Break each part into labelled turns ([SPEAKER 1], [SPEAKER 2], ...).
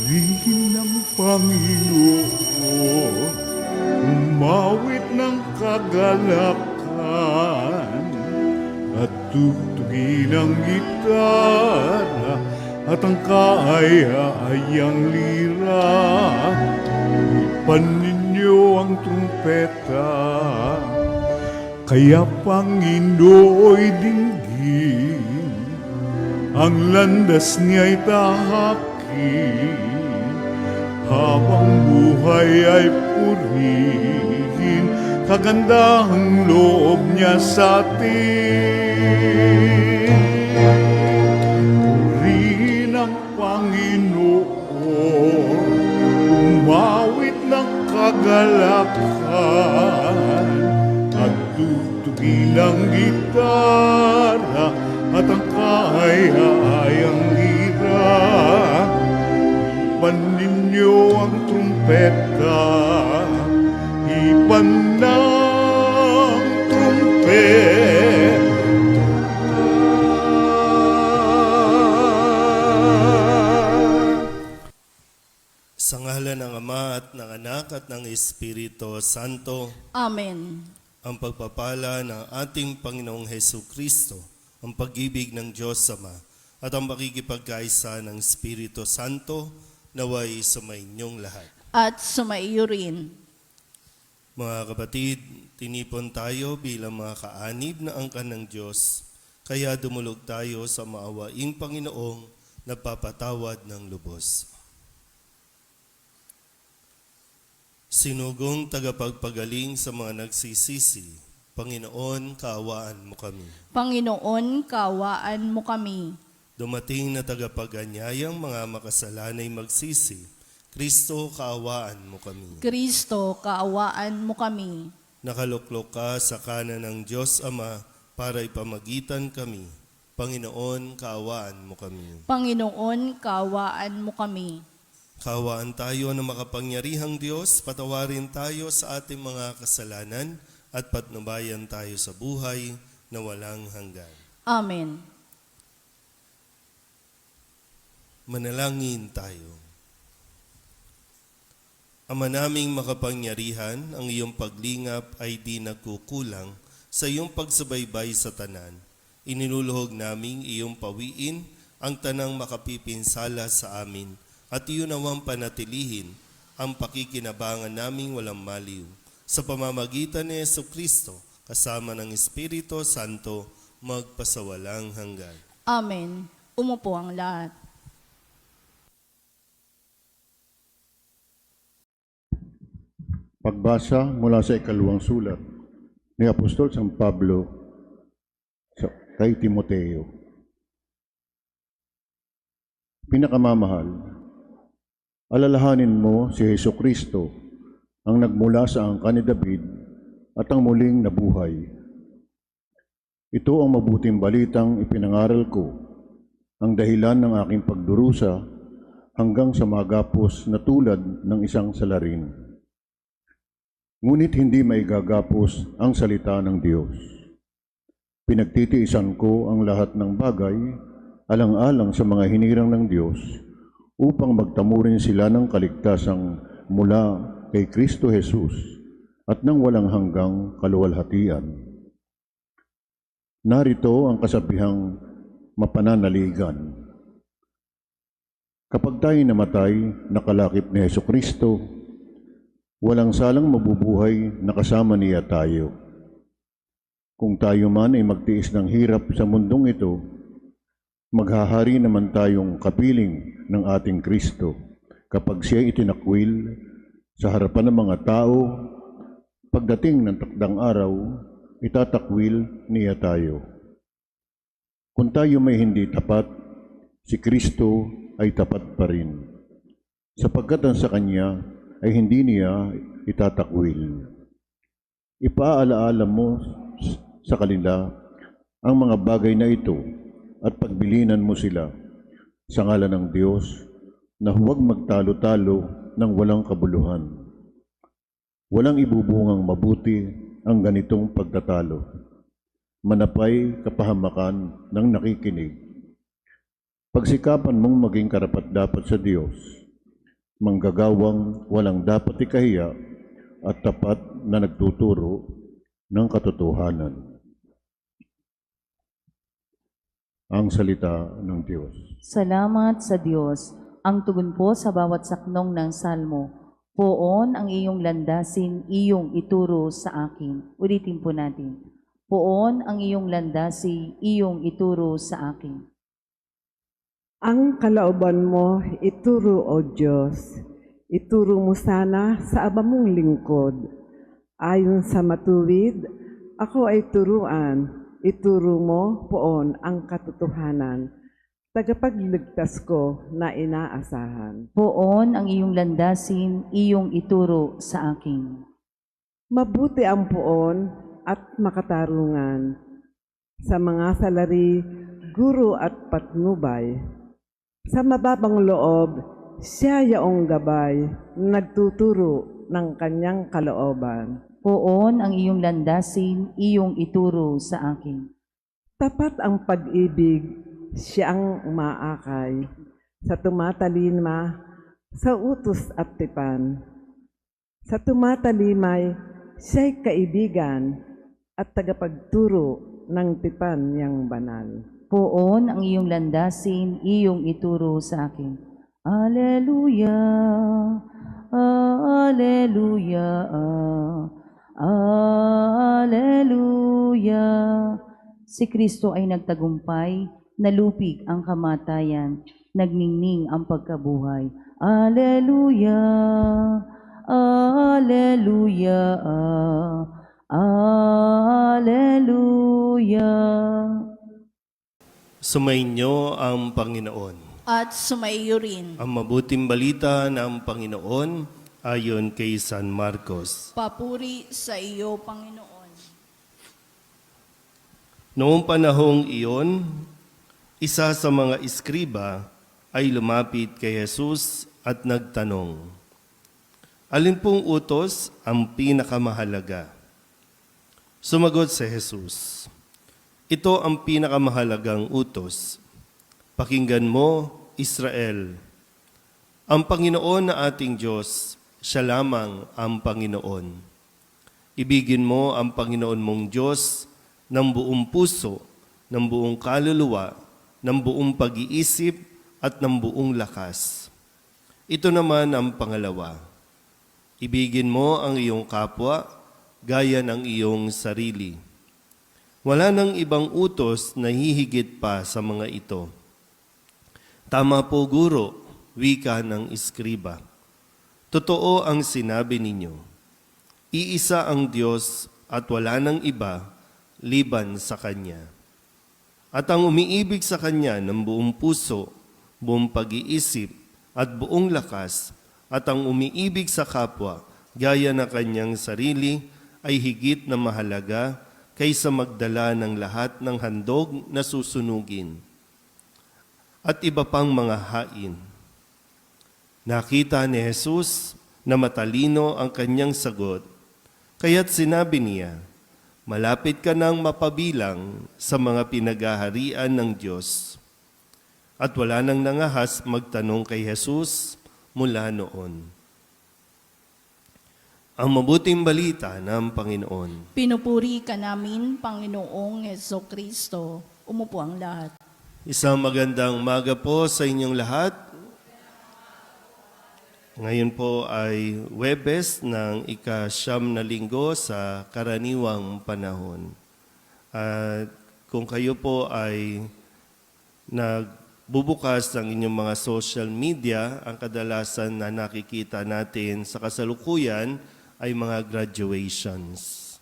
[SPEAKER 1] Purihin ng Panginoon, umawit ng kagalakan, at tugtugin ang gitara at ang kaaya-ayang lira. Ipan ninyo ang trumpeta, kaya Panginooy dinggin, ang landas niya'y tahakin, habang buhay ay purihin, kagandahang loob niya sa atin. Purihin ang Panginoon, umawit ng kagalakan, at tugtugin ang gitara at ang kaaya-ayang lira. Ipan ninyo ang trumpeta, ipan ng trumpeta.
[SPEAKER 2] Sa ngalan ng Ama at ng Anak at ng Espiritu Santo,
[SPEAKER 3] Amen.
[SPEAKER 2] ang pagpapala ng ating Panginoong Hesu Kristo, ang pag-ibig ng Diyos Ama, at ang makikipagkaisa ng Espiritu Santo, naway sumainyong lahat.
[SPEAKER 3] At sumaiyo rin.
[SPEAKER 2] Mga kapatid, tinipon tayo bilang mga kaanib na angkan ng Diyos, kaya dumulog tayo sa maawaing Panginoong nagpapatawad ng lubos. Sinugong tagapagpagaling sa mga nagsisisi, Panginoon, kaawaan mo kami.
[SPEAKER 3] Panginoon, kaawaan mo kami.
[SPEAKER 2] Dumating na tagapaganyayang mga makasalanay magsisi, Kristo, kaawaan mo kami.
[SPEAKER 3] Kristo, kaawaan mo kami.
[SPEAKER 2] Nakaluklok ka sa kanan ng Diyos Ama para ipamagitan kami. Panginoon, kaawaan mo kami.
[SPEAKER 3] Panginoon, kaawaan mo kami.
[SPEAKER 2] Kaawaan tayo ng makapangyarihang Diyos, patawarin tayo sa ating mga kasalanan at patnubayan tayo sa buhay na walang hanggan.
[SPEAKER 3] Amen.
[SPEAKER 2] Manalangin tayo. Ama naming makapangyarihan, ang iyong paglingap ay di nagkukulang sa iyong pagsubaybay sa tanan. Iniluluhog naming iyong pawiin ang tanang makapipinsala sa amin, at iyon nawang panatilihin ang pakikinabangan naming walang maliw. Sa pamamagitan ni Yesu Kristo, kasama ng Espiritu Santo, magpasawalang hanggan.
[SPEAKER 3] Amen. Umupo ang lahat.
[SPEAKER 4] Pagbasa mula sa ikalawang sulat ni Apostol San Pablo kay Timoteo. Pinakamamahal, alalahanin mo si Hesu Kristo, ang nagmula sa angkan ni David at ang muling nabuhay. Ito ang mabuting balitang ipinangaral ko, ang dahilan ng aking pagdurusa hanggang sa magapos na tulad ng isang salarin. Ngunit hindi maigagapos ang salita ng Diyos. Pinagtitiisan ko ang lahat ng bagay alang-alang sa mga hinirang ng Diyos upang magtamo rin sila ng kaligtasang mula kay Kristo Jesus at ng walang hanggang kaluwalhatian. Narito ang kasabihang mapananaligan. Kapag tayo namatay, nakalakip ni Hesu Kristo, walang salang mabubuhay na kasama niya tayo. Kung tayo man ay magtiis ng hirap sa mundong ito, maghahari naman tayong kapiling ng ating Kristo kapag siya itinakwil sa harapan ng mga tao. Pagdating ng takdang araw, itatakwil niya tayo. Kung tayo may hindi tapat, si Kristo ay tapat pa rin, sapagkat ang sa Kanya ay hindi niya itatakwil. Ipaalaala mo sa kanila ang mga bagay na ito at pagbilinan mo sila sa ngalan ng Diyos na huwag magtalo-talo ng walang kabuluhan. Walang ibubungang mabuti ang ganitong pagtatalo. Manapay kapahamakan ng nakikinig. Pagsikapan mong maging karapat-dapat sa Diyos manggagawang walang dapat ikahiya at tapat na nagtuturo ng katotohanan. Ang salita ng Diyos.
[SPEAKER 5] Salamat sa Diyos. Ang tugon po sa bawat saknong ng salmo. Poon ang iyong landasin, iyong ituro sa akin. Ulitin po natin. Poon ang iyong landasin, iyong ituro sa akin.
[SPEAKER 6] Ang kalooban mo, ituro, O Diyos. Ituro mo sana sa aba mong lingkod. Ayon sa matuwid, ako ay turuan. Ituro mo poon ang katotohanan. Tagapagligtas ko na inaasahan.
[SPEAKER 5] Poon ang iyong landasin, iyong ituro sa akin.
[SPEAKER 6] Mabuti ang poon at makatarungan. Sa mga salari, guro at patnubay. Sa mababang loob, siya yaong gabay, nagtuturo ng kanyang kalooban.
[SPEAKER 5] Poon ang iyong landasin, iyong ituro sa akin.
[SPEAKER 6] Tapat ang pag-ibig, siya ang umaakay. Sa tumatalima, sa utos at tipan. Sa tumatalimay, siya'y kaibigan at tagapagturo ng tipan niyang banal.
[SPEAKER 5] Poon ang iyong landasin, iyong ituro sa akin. Alleluia, Alleluia, Alleluia. Si Kristo ay nagtagumpay, nalupig ang kamatayan, nagningning ang pagkabuhay. Alleluia, Alleluia, Alleluia.
[SPEAKER 2] Sumainyo ang Panginoon.
[SPEAKER 3] At sumaiyo rin.
[SPEAKER 2] Ang mabuting balita ng Panginoon ayon kay San Marcos.
[SPEAKER 3] Papuri sa iyo, Panginoon.
[SPEAKER 2] Noong panahong iyon, isa sa mga iskriba ay lumapit kay Jesus at nagtanong, "Alin pong utos ang pinakamahalaga?" Sumagot si Jesus, "Ito ang pinakamahalagang utos. Pakinggan mo, Israel. Ang Panginoon na ating Diyos, siya lamang ang Panginoon. Ibigin mo ang Panginoon mong Diyos ng buong puso, ng buong kaluluwa, ng buong pag-iisip at ng buong lakas. Ito naman ang pangalawa. Ibigin mo ang iyong kapwa gaya ng iyong sarili. Wala nang ibang utos na hihigit pa sa mga ito." Tama po, guro, wika ng iskriba. Totoo ang sinabi ninyo. Iisa ang Diyos at wala nang iba liban sa Kanya. At ang umiibig sa Kanya ng buong puso, buong pag-iisip at buong lakas, at ang umiibig sa kapwa gaya na kanyang sarili ay higit na mahalaga kaysa magdala ng lahat ng handog na susunugin at iba pang mga hain. Nakita ni Jesus na matalino ang kanyang sagot, kaya't sinabi niya, "Malapit ka nang mapabilang sa mga pinagaharian ng Diyos." At wala nang nangahas magtanong kay Jesus mula noon. Ang mabuting balita ng Panginoon.
[SPEAKER 3] Pinupuri ka namin, Panginoong Hesukristo. Umupo ang lahat.
[SPEAKER 2] Isang magandang umaga po sa inyong lahat. Ngayon po ay Huwebes ng ika-9 na linggo sa karaniwang panahon. At kung kayo po ay nagbubukas ng inyong mga social media, ang kadalasan na nakikita natin sa kasalukuyan ay mga graduations.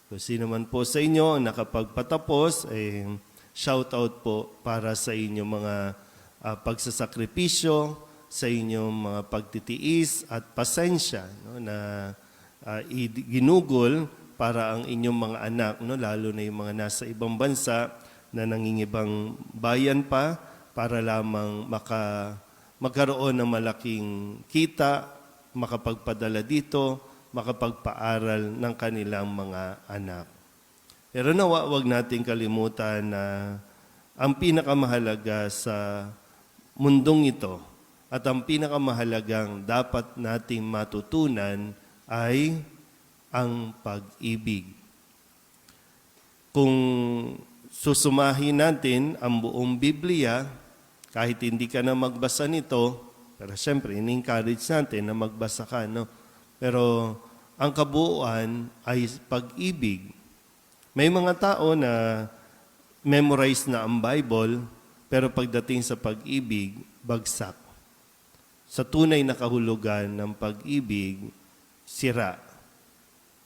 [SPEAKER 2] Kung sino man po sa inyo nakapagpatapos, shout out po para sa inyong mga pagsasakripisyo, sa inyong mga pagtitiis at pasensya, no, na ginugol para ang inyong mga anak, no, lalo na yung mga nasa ibang bansa na nangingibang bayan pa para lamang magkaroon ng malaking kita, makapagpadala dito, makapagpaaral ng kanilang mga anak. Pero nawa, wag natin kalimutan na ang pinakamahalaga sa mundong ito At ang pinakamahalagang dapat nating matutunan ay ang pag-ibig. Kung susumahin natin ang buong Biblia, kahit hindi ka na magbasa nito, pero siyempre, in-encourage natin na magbasa ka, no? Pero ang kabuuan ay pag-ibig. May mga tao na memorize na ang Bible, pero pagdating sa pag-ibig, bagsak. Sa tunay na kahulugan ng pag-ibig, sira.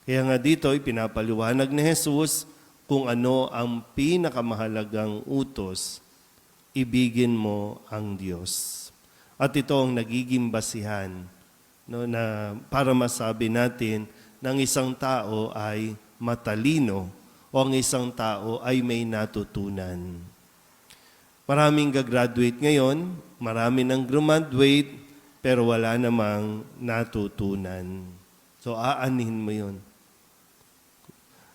[SPEAKER 2] Kaya nga dito, pinapaliwanag ni Jesus kung ano ang pinakamahalagang utos, ibigin mo ang Diyos. At ito ang nagiging basihan, no, na para masabi natin na ang isang tao ay matalino o ang isang tao ay may natutunan. Maraming gagraduate ngayon, marami nang graduate, pero wala namang natutunan. So, aanhin mo yun.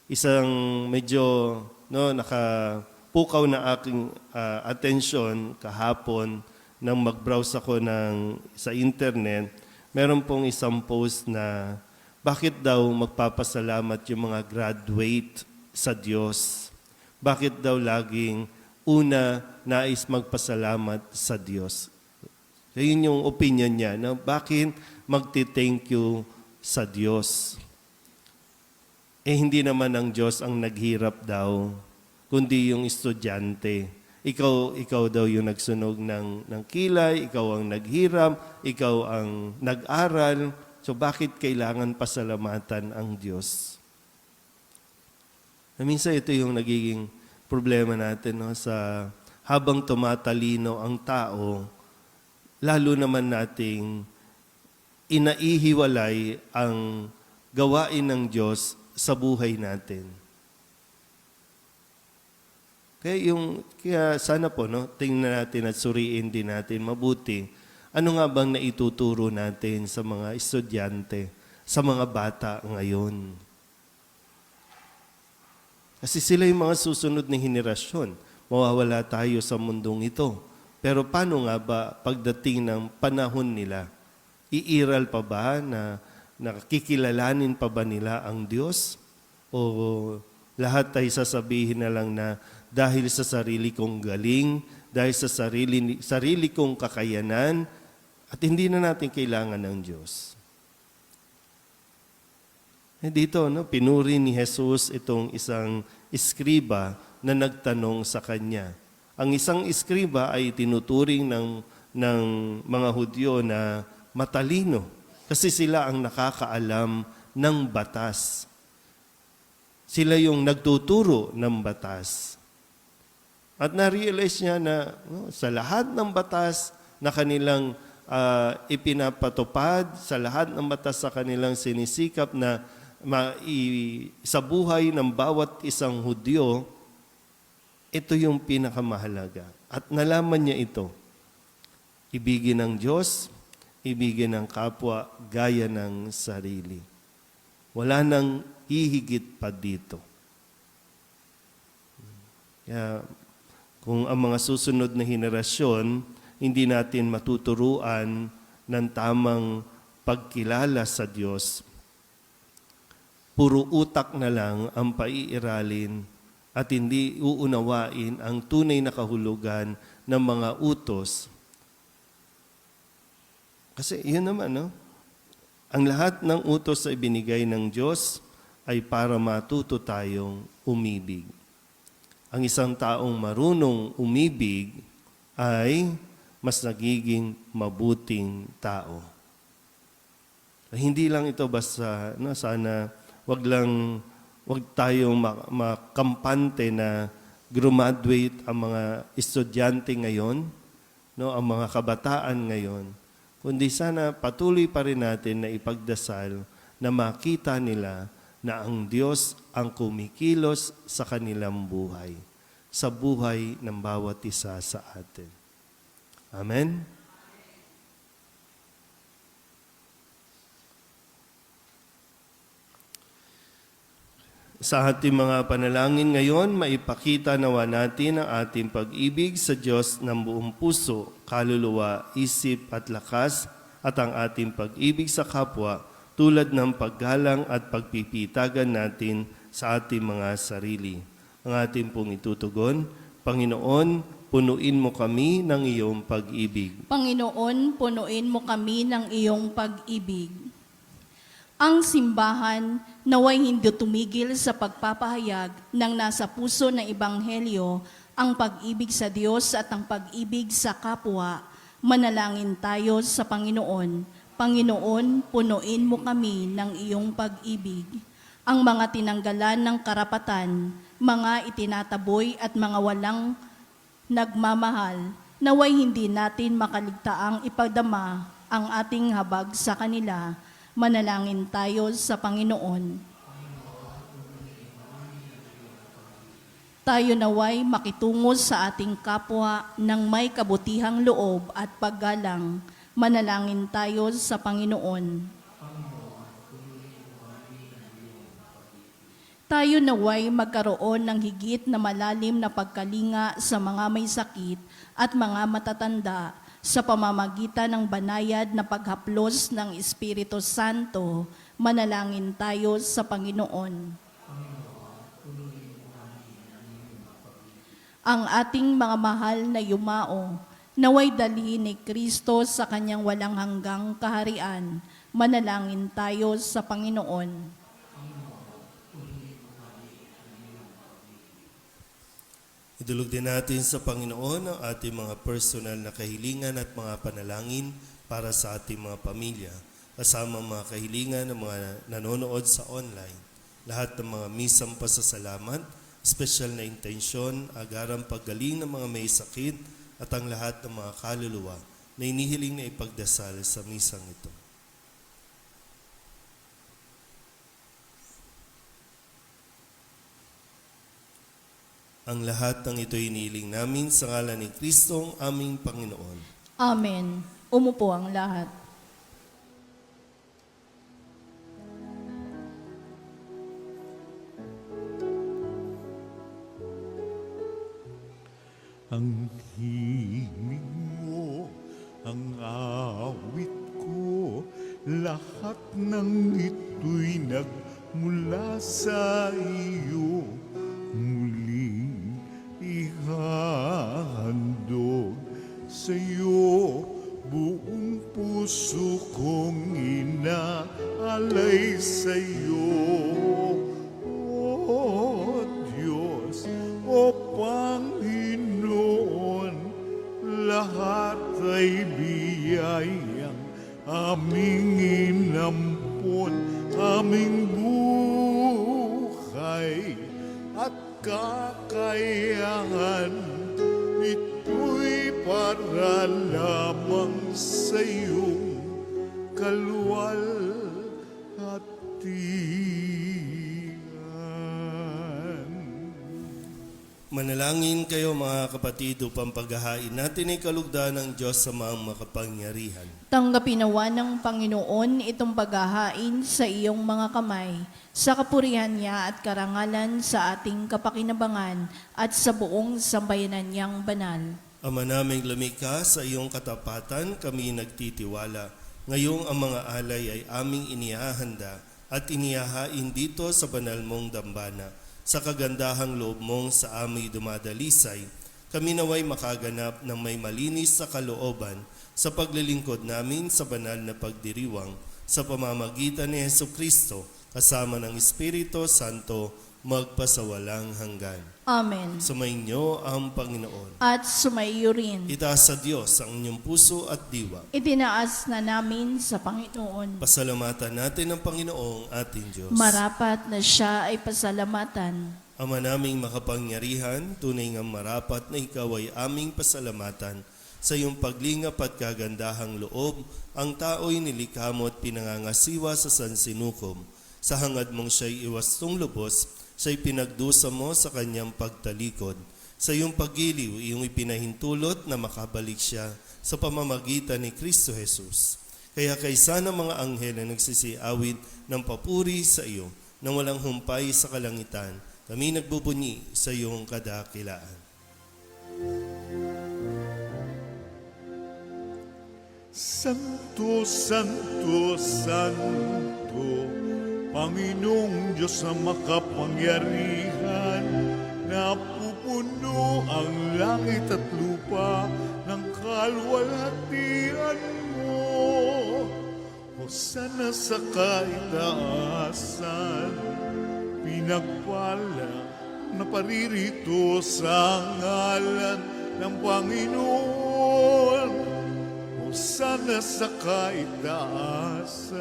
[SPEAKER 2] Isang medyo nakapukaw na aking atensyon kahapon nang mag-browse ako sa internet, meron pong isang post na bakit daw magpapasalamat yung mga graduate sa Diyos? Bakit daw laging una nais magpasalamat sa Diyos? So, yun yung opinion niya, na bakit magti-thank you sa Diyos? Hindi naman ang Diyos ang naghirap daw, kundi yung estudyante. Ikaw daw yung nagsunog ng kilay, ikaw ang naghirap, ikaw ang nag-aral. So bakit kailangan pasalamatan ang Diyos? Minsan ito yung nagiging problema natin, no? Sa habang tumatalino ang tao, lalo naman nating inaihiwalay ang gawain ng Diyos sa buhay natin. Kaya sana po, no, tingnan natin at suriin din natin mabuti. Ano nga bang naituturo natin sa mga estudyante, sa mga bata ngayon? Kasi sila yung mga susunod na henerasyon. Mawawala tayo sa mundong ito. Pero paano nga ba pagdating ng panahon nila? Iiral pa ba na nakikilalanin pa ba nila ang Diyos? O lahat ay sasabihin na lang na dahil sa sarili kong galing, dahil sa sarili kong kakayanan, at hindi na natin kailangan ng Diyos. Dito, no, pinuri ni Jesus itong isang iskriba na nagtanong sa kanya. Ang isang iskriba ay tinuturing ng mga Hudyo na matalino kasi sila ang nakakaalam ng batas. Sila yung nagtuturo ng batas. At na-realize niya na sa lahat ng batas na kanilang ipinapatupad, sa lahat ng batas sa kanilang sinisikap na sa buhay ng bawat isang Hudyo, ito yung pinakamahalaga. At nalaman niya ito. Ibigin ng Diyos, ibigin ng kapwa, gaya ng sarili. Wala nang hihigit pa dito. Kaya, kung ang mga susunod na henerasyon, hindi natin matuturuan ng tamang pagkilala sa Diyos, puro utak na lang ang paiiralin at hindi uunawain ang tunay na kahulugan ng mga utos. Kasi yun naman, no? Ang lahat ng utos na ibinigay ng Diyos ay para matuto tayong umibig. Ang isang taong marunong umibig ay mas nagiging mabuting tao. Hindi lang ito basta, no, sana wag tayong makampante na graduate ang mga estudyante ngayon, no, ang mga kabataan ngayon. Kundi sana patuloy pa rin natin na ipagdasal na makita nila na ang Diyos ang kumikilos sa kanilang buhay, sa buhay ng bawat isa sa atin. Amen? Sa ating mga panalangin ngayon, maipakita nawa natin ang ating pag-ibig sa Diyos ng buong puso, kaluluwa, isip at lakas, at ang ating pag-ibig sa kapwa tulad ng paggalang at pagpipitagan natin sa ating mga sarili. Ang ating pong itutugon, Panginoon, punuin mo kami ng iyong pag-ibig.
[SPEAKER 3] Panginoon, punuin mo kami ng iyong pag-ibig. Ang simbahan naway hindi tumigil sa pagpapahayag ng nasa puso ng Ebanghelyo ang pag-ibig sa Diyos at ang pag-ibig sa kapwa. Manalangin tayo sa Panginoon. Panginoon, punuin mo kami ng iyong pag-ibig. Ang mga tinanggalan ng karapatan, mga itinataboy at mga walang nagmamahal, naway hindi natin makaligtaang ipadama ang ating habag sa kanila. Manalangin tayo sa Panginoon. Tayo naway makitungo sa ating kapwa ng may kabutihang loob at paggalang. Manalangin tayo sa Panginoon. Tayo naway magkaroon ng higit na malalim na pagkalinga sa mga may sakit at mga matatanda sa pamamagitan ng banayad na paghaplos ng Espiritu Santo. Manalangin tayo sa Panginoon. Ang ating mga mahal na yumao, naway dalhin ni Kristo sa kanyang walang hanggang kaharian. Manalangin tayo sa Panginoon.
[SPEAKER 2] Idulog din natin sa Panginoon ang ating mga personal na kahilingan at mga panalangin para sa ating mga pamilya, kasama mga kahilingan ng mga nanonood sa online. Lahat ng mga misang pasasalamat, espesyal na intensyon, agarang paggaling ng mga may sakit, at ang lahat ng mga kaluluwa na inihiling na ipagdasal sa misang ito. Ang lahat ng ito inihiling namin sa ngalan ni Kristong aming Panginoon.
[SPEAKER 3] Amen. Umupo ang lahat.
[SPEAKER 1] Ang himig mo, ang awit ko, lahat ng ito'y nagmula sa iyo. Muling ihahandog sa iyo, buong puso kong inaalay sa iyo. O Diyos, o Panginoon, lahat ay biyayang aming inampon, aming buhay at kakayahan. Ito'y para lamang sa iyong kaluwalhatian.
[SPEAKER 2] Manalangin kayo mga kapatid upang paghahain natin ay kalugdan ng Diyos sa mga makapangyarihan.
[SPEAKER 3] Tanggapin nawa ng Panginoon itong paghahain sa iyong mga kamay, sa kapurihan niya at karangalan sa ating kapakinabangan at sa buong sambayanan niyang banal.
[SPEAKER 2] Ama naming lumikha, sa iyong katapatan kami nagtitiwala. Ngayong ang mga alay ay aming inihahanda at inihahain dito sa banal mong dambana. Sa kagandahang loob mong sa aming dumadalisay, kami naway makaganap ng may malinis sa kalooban sa paglilingkod namin sa banal na pagdiriwang sa pamamagitan ni Jesucristo kasama ng Espiritu Santo magpasawalang hanggan.
[SPEAKER 3] Amen.
[SPEAKER 2] Sumainyo ang Panginoon.
[SPEAKER 3] At sumaiyo rin.
[SPEAKER 2] Itaas sa Diyos ang inyong puso at diwa.
[SPEAKER 3] Itinaas na namin sa Panginoon.
[SPEAKER 2] Pasalamatan natin ang Panginoong ating Diyos.
[SPEAKER 3] Marapat na siya ay pasalamatan.
[SPEAKER 2] Ama naming makapangyarihan, tunay nga marapat na ikaw ay aming pasalamatan. Sa iyong paglingap at kagandahang loob, ang tao'y nilikha mo at pinangangasiwa sa sansinukom. Sa hangad mong siya'y iwastong lubos, siya'y pinagdusa mo sa kanyang pagtalikod. Sa iyong paggiliw, iyong ipinahintulot na makabalik siya sa pamamagitan ni Kristo Jesus. Kaya kaysa ng mga anghel na nagsisiawit ng papuri sa iyo, nang walang humpay sa kalangitan, kami nagbubunyi sa iyong kadakilaan.
[SPEAKER 1] Santo, Santo, Santo, Panginoong Diyos na makapangyarihan, napupuno ang langit at lupa ng kaluwalhatian mo. Hosana sa kaitaasan, pinagpala na paririto sa ngalan ng Panginoon. Hosana sa kaitaasan.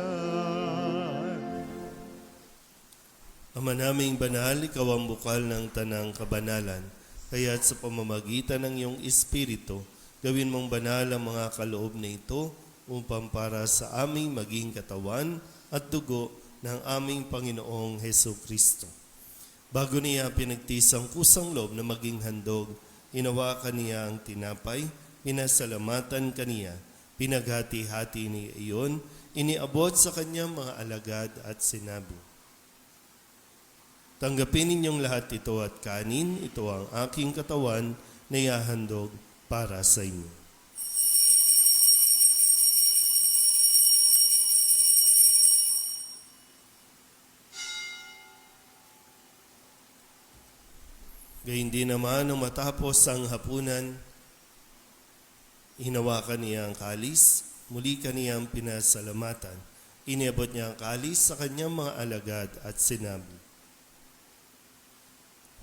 [SPEAKER 2] Ama naming banal, ikaw ang bukal ng tanang kabanalan, kaya't sa pamamagitan ng iyong Espiritu, gawin mong banal ang mga kaloob na ito upang para sa aming maging katawan at dugo ng aming Panginoong Heso Kristo. Bago niya pinagtis ang kusang loob na maging handog, inawakan niya ang tinapay, pinasalamatan kaniya, pinaghati-hati niya iyon, iniabot sa kanyang mga alagad at sinabi, "Tanggapin ninyong lahat ito at kanin, ito ang aking katawan na ihahandog para sa inyo." Gayun din naman nang matapos ang hapunan, hinawakan niya ang kalis, muli kaniyang pinasalamatan. Iniabot niya ang kalis sa kanyang mga alagad at sinabi,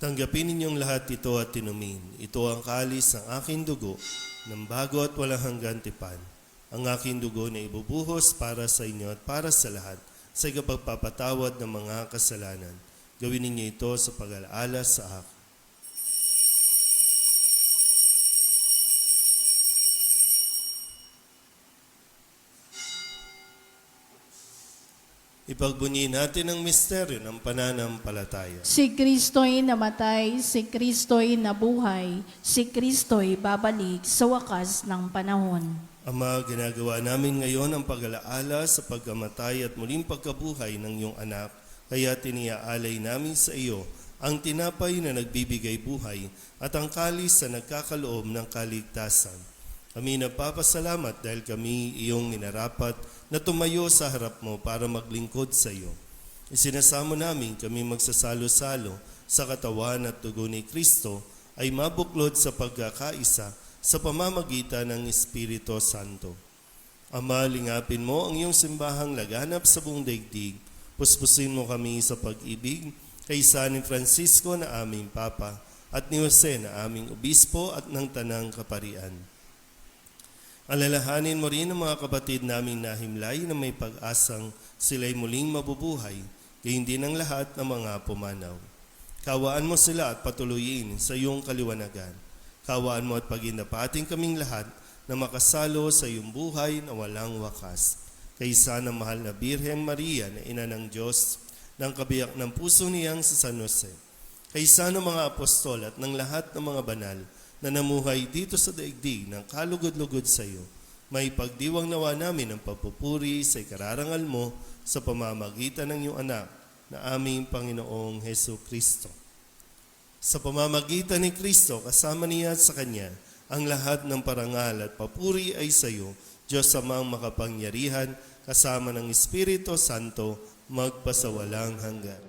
[SPEAKER 2] "Tanggapin ninyong lahat ito at tinumin. Ito ang kalis ng aking dugo, ng bago at walang hanggan tipan. Ang aking dugo na ibubuhos para sa inyo at para sa lahat, sa ikapagpapatawad ng mga kasalanan. Gawin ninyo ito sa pag-alaala sa akin." Ipagbunyi natin ang misteryo ng pananampalataya.
[SPEAKER 3] Si Kristo'y namatay, si Kristo'y nabuhay, si Kristo'y babalik sa wakas ng panahon.
[SPEAKER 2] Ama, ginagawa namin ngayon ang pag-alaala sa pagkamatay at muling pagkabuhay ng iyong anak, kaya tiniaalay namin sa iyo ang tinapay na nagbibigay buhay at ang kalis na nagkakaloob ng kaligtasan. Kami nagpapasalamat dahil kami iyong minarapat na tumayo sa harap mo para maglingkod sa iyo. Isinasamo namin kami magsasalo-salo sa katawan at dugo ni Kristo ay mabuklod sa pagkakaisa sa pamamagitan ng Espiritu Santo. Ama, lingapin mo ang iyong simbahang laganap sa buong daigdig. Puspusin mo kami sa pag-ibig kay San Francisco na aming Papa at ni Jose na aming Obispo at ng Tanang Kaparian. Alalahanin mo rin ang mga kapatid naming nahimlay na may pag-asang sila'y muling mabubuhay, gayon din ang lahat ng mga pumanaw. Kawaan mo sila at patuloyin sa iyong kaliwanagan. Kawaan mo at paginapating kaming lahat na makasalo sa iyong buhay na walang wakas. Kaysa ng mahal na Birhen Maria na ina ng Diyos, ng kabiyak ng puso niyang sa San Jose. Kaysa ng mga apostol at ng lahat ng mga banal na namuhay dito sa daigdig ng kalugod-lugod sa iyo, may pagdiwang nawa namin ang pagpupuri sa ikararangal mo sa pamamagitan ng iyong anak na aming Panginoong Heso Kristo. Sa pamamagitan ni Kristo, kasama niya at sa Kanya, ang lahat ng parangal at papuri ay sa iyo, Diyos Amang makapangyarihan, kasama ng Espiritu Santo, magpasawalang hanggan.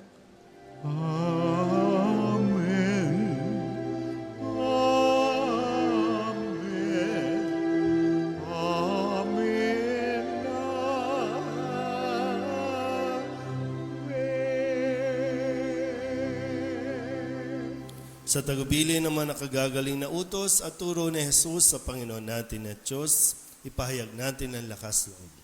[SPEAKER 1] Amen.
[SPEAKER 2] Sa tagubilin naman nakagagaling na utos at turo ni Jesus sa Panginoon natin at Diyos, ipahayag natin ang lakas loob.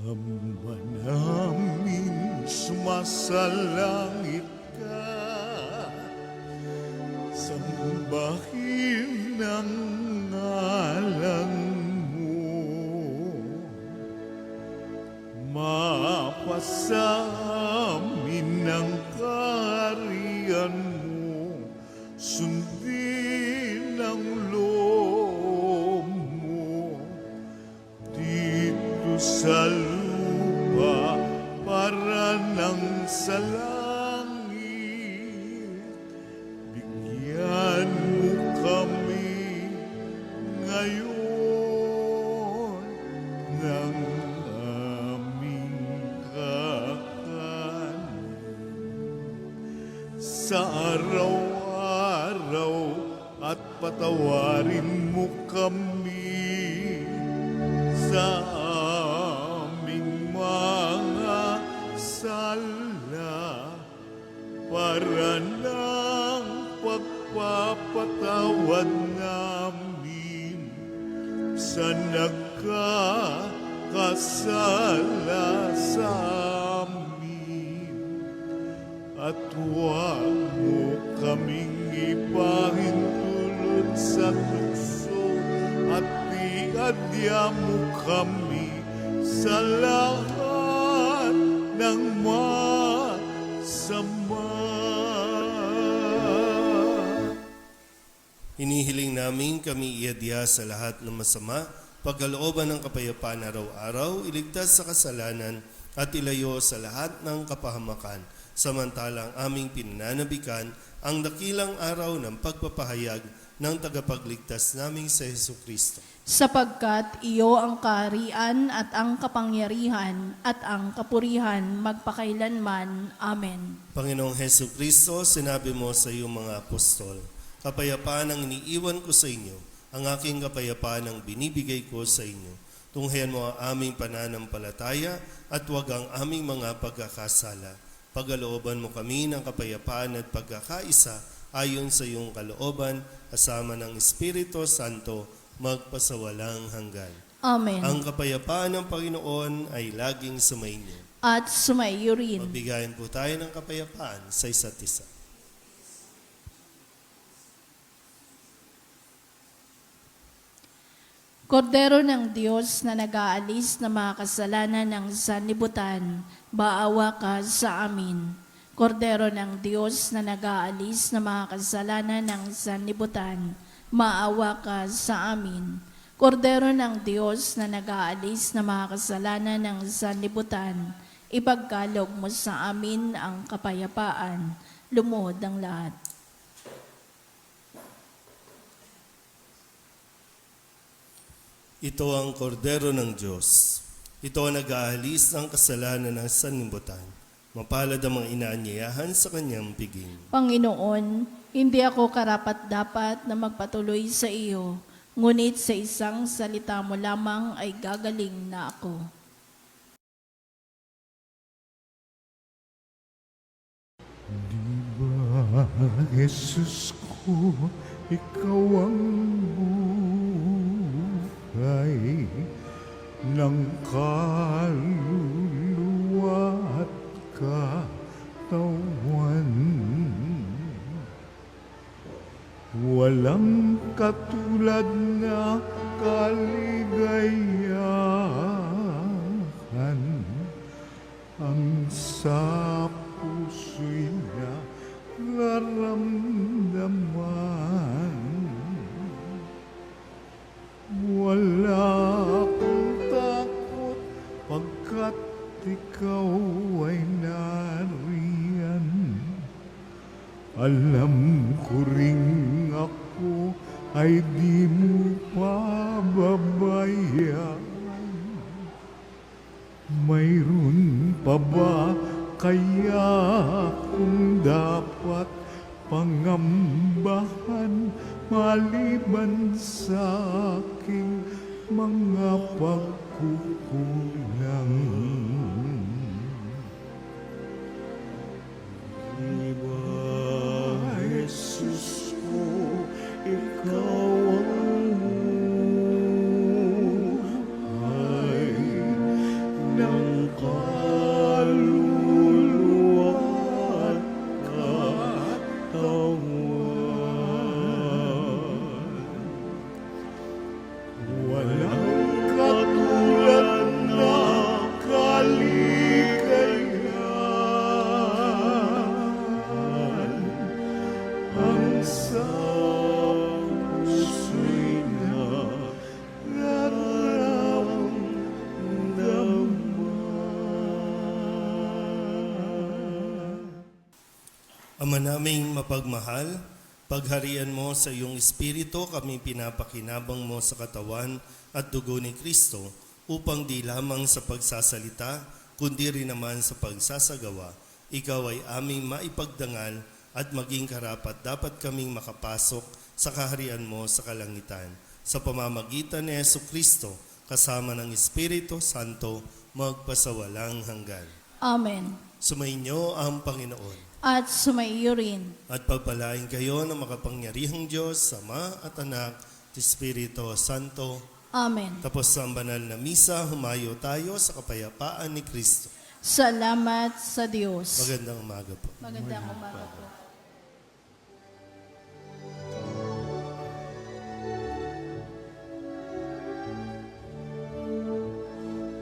[SPEAKER 1] Ama namin sumasalangit ka, sambahin ang ngalan mo. Mapasa amin ang kaharian mo, sundin ang loob mo, sa lupa para nang sa langit. Bigyan mo kami ngayon ng aming kakanin. Sa araw-araw at patawarin mo kami sa aming mga sala para ng pagpapatawad namin sa nagkakasala sa amin. At huwag mo kaming ipahintulot sa tukso at iadya mo kami sa lahat ng masama.
[SPEAKER 2] Hinihiling namin kami iadya sa lahat ng masama, pagkalooban ng kapayapaan araw-araw, iligtas sa kasalanan at ilayo sa lahat ng kapahamakan, samantalang aming pinananabikan ang dakilang araw ng pagpapahayag ng tagapagligtas naming sa Jesucristo.
[SPEAKER 3] Sapagkat iyo ang kaharian at ang kapangyarihan at ang kapurihan magpakailanman. Amen.
[SPEAKER 2] Panginoong Jesucristo, sinabi mo sa iyong mga apostol, kapayapaan ang iniiwan ko sa inyo, ang aking kapayapaan ang binibigay ko sa inyo. Tunghayan mo ang aming pananampalataya at huwag ang aming mga pagkakasala. Pagalooban mo kami ng kapayapaan at pagkakaisa ayon sa iyong kalooban, kasama ng Espiritu Santo, magpasawalang hanggan.
[SPEAKER 3] Amen.
[SPEAKER 2] Ang kapayapaan ng Panginoon ay laging sumainyo.
[SPEAKER 3] At sumaiyo rin.
[SPEAKER 2] Magbigayan po tayo ng kapayapaan sa isa't isa.
[SPEAKER 3] Kordero ng Diyos na nag-aalis ng mga kasalanan ng sanlibutan, maawa ka sa amin. Kordero ng Diyos na nag-aalis ng mga kasalanan ng sanlibutan, maawa ka sa amin. Kordero ng Diyos na nag-aalis ng mga kasalanan ng sanlibutan, ipagkaloob mo sa amin ang kapayapaan. Lumuhod ang lahat.
[SPEAKER 2] Ito ang kordero ng Diyos. Ito ang nag-aalis ng kasalanan ng sanlibutan. Mapalad ang mga inaanyayahan sa kanyang piging.
[SPEAKER 3] Panginoon, hindi ako karapat-dapat na magpatuloy sa iyo, ngunit sa isang salita mo lamang ay gagaling na ako.
[SPEAKER 1] Di ba, Jesus ko, ikaw ang buhay ng kaluluwa at katawan. Walang katulad na kaligayahan ang sa puso'y nararamdaman. Wala akong takot pagkat ikaw ay nariyan. Alam ko ring ako ay di mo pababayaan. Mayroon pa ba kaya kung dapat pangambahan maliban sa aking mga pagkukulang? Di ba, Jesus ko, ikaw ang buhay ng kaluluwa at katawan. Walang katulad na kaluluwa
[SPEAKER 2] Ama naming mapagmahal, pagharian mo sa iyong Espiritu, kami pinapakinabang mo sa katawan at dugo ni Kristo, upang di lamang sa pagsasalita, kundi rin naman sa pagsasagawa, ikaw ay aming maipagdangal at maging karapat dapat kaming makapasok sa kaharian mo sa kalangitan. Sa pamamagitan ni Yesu Kristo, kasama ng Espiritu Santo, magpasawalang hanggan.
[SPEAKER 3] Amen.
[SPEAKER 2] Sumainyo ang Panginoon.
[SPEAKER 3] At sumaiyo rin.
[SPEAKER 2] At pagpalain kayo ng makapangyarihang Diyos, Ama at Anak, at Espiritu Santo.
[SPEAKER 3] Amen.
[SPEAKER 2] Tapos sa banal na misa, humayo tayo sa kapayapaan ni Kristo.
[SPEAKER 3] Salamat sa Diyos.
[SPEAKER 2] Magandang umaga po.
[SPEAKER 3] Magandang umaga po.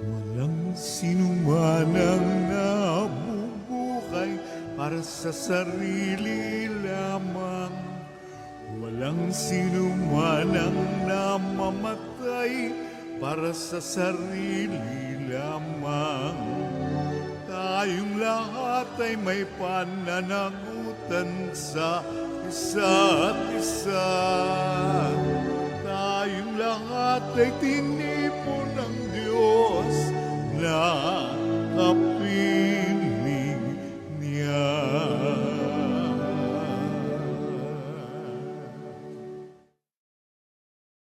[SPEAKER 1] Walang sinumanang nabubuhay para sa sarili lamang. Walang sinumanang namamatay para sa sarili lamang. Tayong lahat ay may pananagutan sa isa't isa. Tayong lahat ay tinipon ng Diyos na kapit.